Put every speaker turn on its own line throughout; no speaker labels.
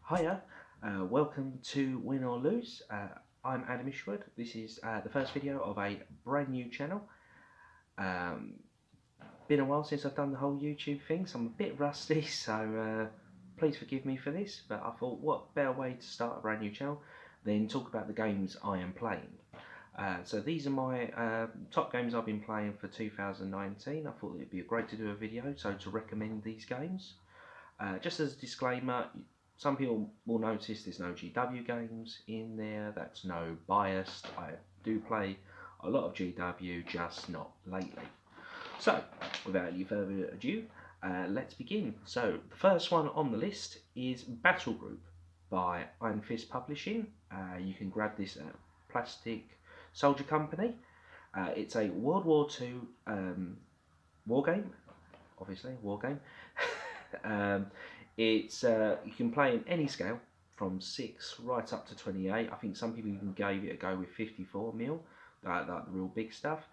Hiya, welcome to Win or Lose. I'm Adam Ishwood. This is the first video of a brand new channel. Um, been a while since I've done the whole YouTube thing, so I'm a bit rusty, so please forgive me for this, but I thought what better way to start a brand new channel than talk about the games I am playing. So these are my top games I've been playing for 2019. I thought it'd be great to do a video, so to recommend these games. Just as a disclaimer, some people will notice there's no GW games in there. That's no biased. I do play a lot of GW, just not lately. So, without any further ado, let's begin. So, the first one on the list is Battle Group by Iron Fist Publishing. You can grab this at Plastic Soldier Company. It's a World War II war game, obviously, war game. It's you can play in any scale from 6 right up to 28. I think some people even gave it a go with 54 mil, like the real big stuff.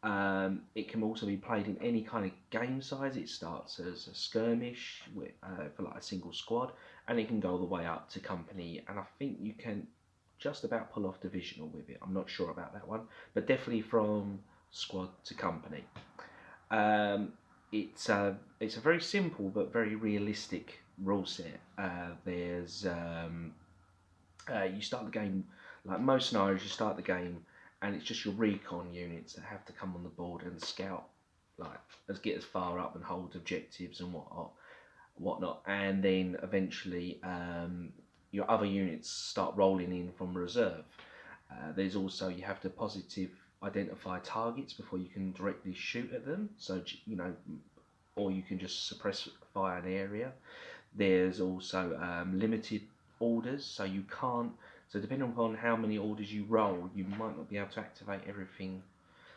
It can also be played in any kind of game size. It starts as a skirmish for like a single squad, and it can go all the way up to company. And I think you can just about pull off divisional with it. I'm not sure about that one, but definitely from squad to company. It's a very simple but very realistic rule set. You start the game like most scenarios. You start the game, and it's just your recon units that have to come on the board and scout, get as far up and hold objectives and whatnot, and then eventually your other units start rolling in from reserve. There's also you have to positive identify targets before you can directly shoot at them. So or you can just suppress fire an area. There's also limited orders, so you can't. So depending upon how many orders you roll, you might not be able to activate everything.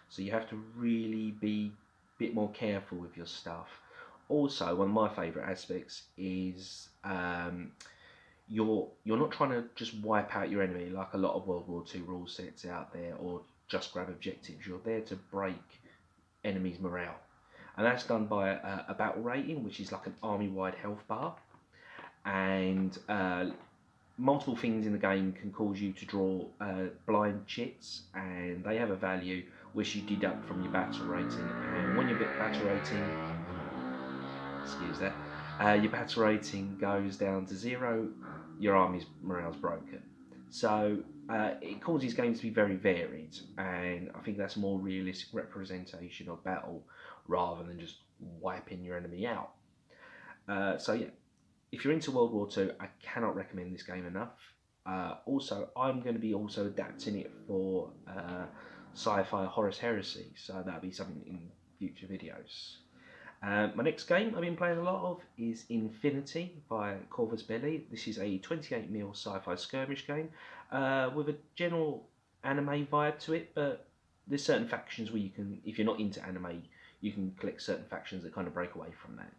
So you have to really be a bit more careful with your stuff. Also, one of my favourite aspects is you're not trying to just wipe out your enemy like a lot of World War II rule sets out there, or just grab objectives. You're there to break enemies' morale, and that's done by a battle rating, which is like an army-wide health bar, and multiple things in the game can cause you to draw blind chits, and they have a value which you deduct from your battle rating. And when your battle rating, excuse that, your battle rating goes down to 0, your army's morale's broken. So it causes games to be very varied, and I think that's a more realistic representation of battle rather than just wiping your enemy out. So yeah, if you're into World War II, I cannot recommend this game enough. Also, I'm going to be also adapting it for Sci-Fi Horus Heresy, so that'll be something in future videos. My next game I've been playing a lot of is Infinity by Corvus Belli. This is a 28mm sci-fi skirmish game with a general anime vibe to it, but there's certain factions where you can, if you're not into anime, you can collect certain factions that kind of break away from that.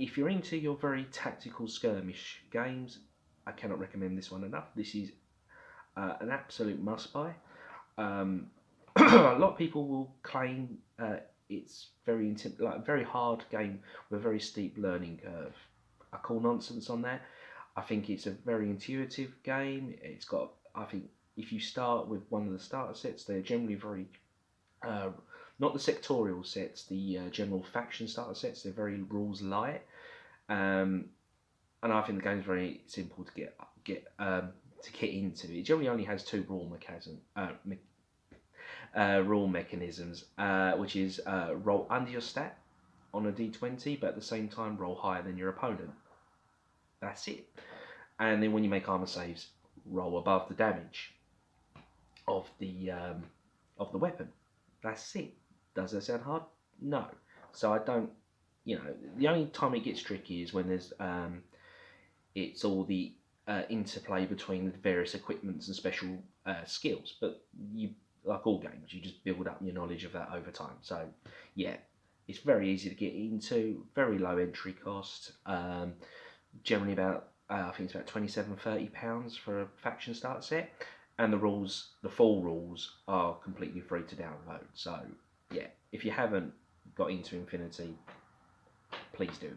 If you're into your very tactical skirmish games, I cannot recommend this one enough. This is an absolute must-buy. A lot of people will claim it's very hard game with a very steep learning curve. I call nonsense on that. I think it's a very intuitive game. It's got, I think, if you start with one of the starter sets, they're generally very not the sectorial sets, the general faction starter sets. They're very rules light, and I think the game's very simple to get into. It generally only has 2 rule mechanisms, which is roll under your stat on a d20, but at the same time roll higher than your opponent. That's it. And then when you make armor saves, roll above the damage of the weapon. That's it. Does that sound hard? No. So I don't. The only time it gets tricky is when there's it's all the interplay between the various equipments and special skills. But like all games, you just build up your knowledge of that over time. So yeah, it's very easy to get into, very low entry cost. Generally about I think it's about £27-30 for a faction starter set, and the full rules are completely free to download. So yeah, if you haven't got into Infinity, please do.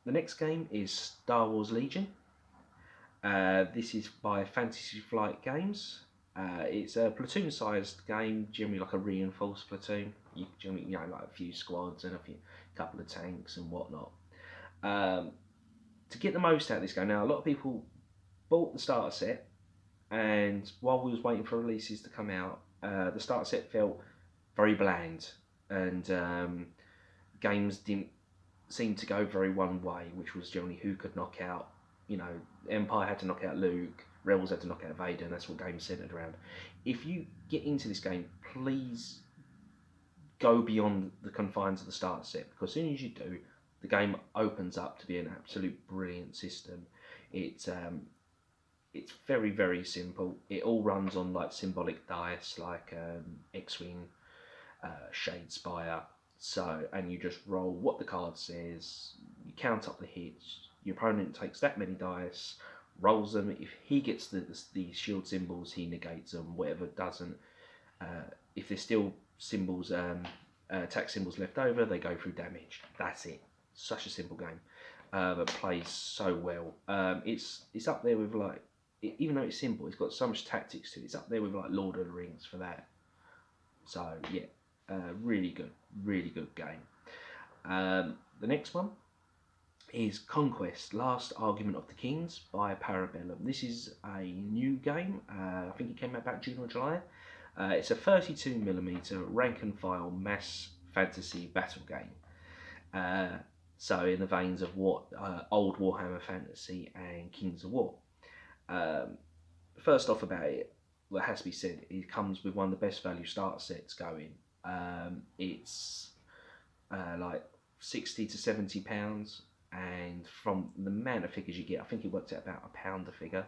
The next game is Star Wars Legion. This is by Fantasy Flight Games. It's a platoon-sized game, generally like a reinforced platoon. You generally, like a few squads and a couple of tanks and whatnot. To get the most out of this game, now a lot of people bought the starter set, and while we was waiting for releases to come out, the starter set felt very bland, and games didn't seem to go very one way, which was generally who could knock out. Empire had to knock out Luke, Rebels had to knock out Vader, and that's what games centered around. If you get into this game, please go beyond the confines of the starter set, because as soon as you do, the game opens up to be an absolute brilliant system. It's very, very simple. It all runs on like symbolic dice, like X-Wing, Shadespire. And you just roll what the card says. You count up the hits. Your opponent takes that many dice, rolls them. If he gets the shield symbols, he negates them. Whatever doesn't, if there's still symbols, attack symbols left over, they go through damage. That's it. Such a simple game, but plays so well. It's up there with like, even though it's simple, it's got so much tactics to it. It's up there with like Lord of the Rings for that. So yeah, really good game. The next one is Conquest: Last Argument of the Kings by Parabellum. This is a new game. I think it came out about June or July. It's a 32mm rank and file mass fantasy battle game. So in the veins of what old Warhammer Fantasy and Kings of War. First off about it, what has to be said, it comes with one of the best value starter sets going. It's like £60 to £70, and from the amount of figures you get, I think it works out about £1 a figure,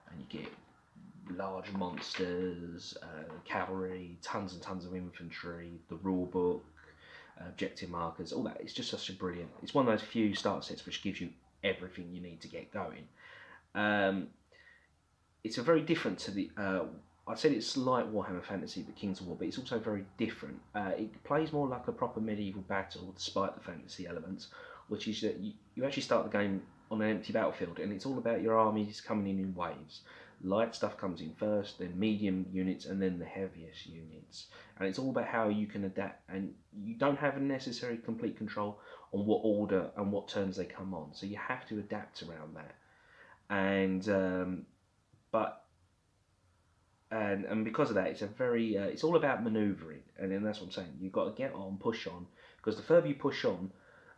and you get large monsters, cavalry, tons and tons of infantry, the rule book, objective markers, all that. It's just such a brilliant. It's one of those few starter sets which gives you everything you need to get going. It's a very different to the. I said it's like Warhammer Fantasy, but Kings of War, but it's also very different. It plays more like a proper medieval battle, despite the fantasy elements, which is that you actually start the game on an empty battlefield, and it's all about your armies coming in waves. Light stuff comes in first, then medium units, and then the heaviest units. And it's all about how you can adapt, and you don't have a necessary complete control on what order and what turns they come on, so you have to adapt around that. And because of that, it's a very it's all about manoeuvring, and then that's what I'm saying. You've got to get on, push on, because the further you push on,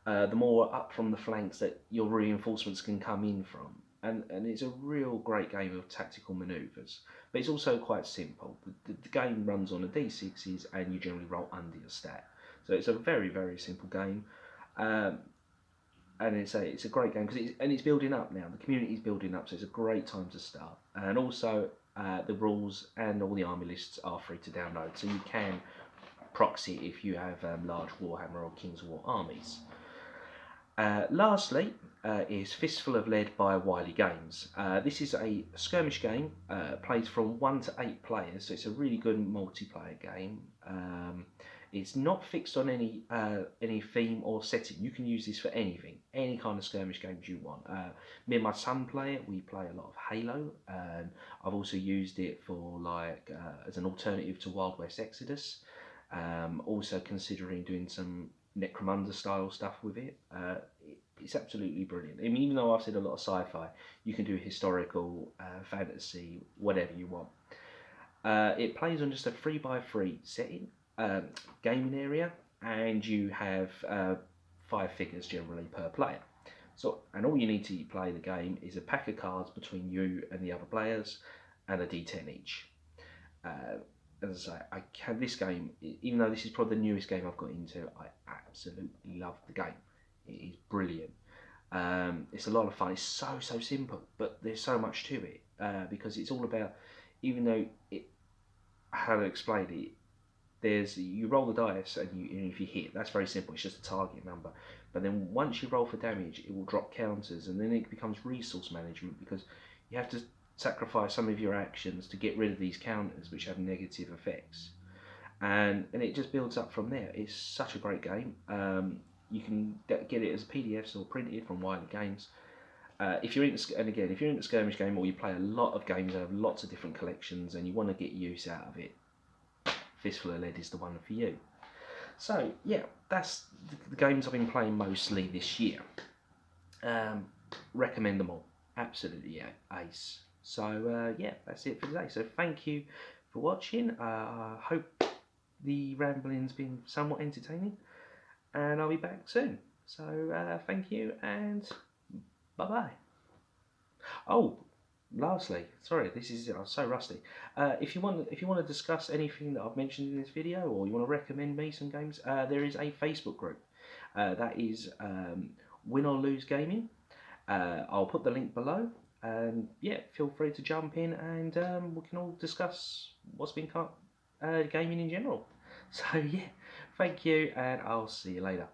the more up from the flanks that your reinforcements can come in from. And it's a real great game of tactical manoeuvres, but it's also quite simple. The game runs on a d6s, and you generally roll under your stat, so it's a very, very simple game. And it's a great game because it's building up now. The community is building up, so it's a great time to start. And also, the rules and all the army lists are free to download, so you can proxy if you have large Warhammer or Kings of War armies. Lastly, is Fistful of Lead by Wily Games. This is a skirmish game, played from 1 to 8 players, so it's a really good multiplayer game. It's not fixed on any theme or setting. You can use this for anything, any kind of skirmish games you want. Me and my son play it. We play a lot of Halo. I've also used it for like as an alternative to Wild West Exodus. Also considering doing some Necromunda style stuff with it. It's absolutely brilliant. I mean, even though I've said a lot of sci-fi, you can do historical, fantasy, whatever you want. It plays on just a 3x3 setting. Gaming area, and you have 5 figures generally per player. So, and all you need to play the game is a pack of cards between you and the other players, and a d10 each. As I say, this game, even though this is probably the newest game I've got into, I absolutely love the game. It is brilliant. It's a lot of fun. It's so simple, but there's so much to it because it's all about, even though how to explain it. You roll the dice, and if you hit, that's very simple. It's just a target number. But then once you roll for damage, it will drop counters, and then it becomes resource management because you have to sacrifice some of your actions to get rid of these counters, which have negative effects. And it just builds up from there. It's such a great game. You can get it as PDFs or printed from Wiley Games. If you're into, and again, if you're into skirmish game or you play a lot of games that have lots of different collections and you want to get use out of it, Fistful of Lead is the one for you. So yeah, that's the games I've been playing mostly this year. Recommend them all, absolutely, yeah, ace. So yeah, that's it for today. So thank you for watching. Hope the rambling's been somewhat entertaining, and I'll be back soon. So thank you and bye bye. Oh, lastly, sorry, this is I'm so rusty. If you want to discuss anything that I've mentioned in this video, or you want to recommend me some games, there is a Facebook group. That is Win or Lose Gaming. I'll put the link below, and yeah, feel free to jump in, and we can all discuss what's been gaming in general. So yeah, thank you, and I'll see you later.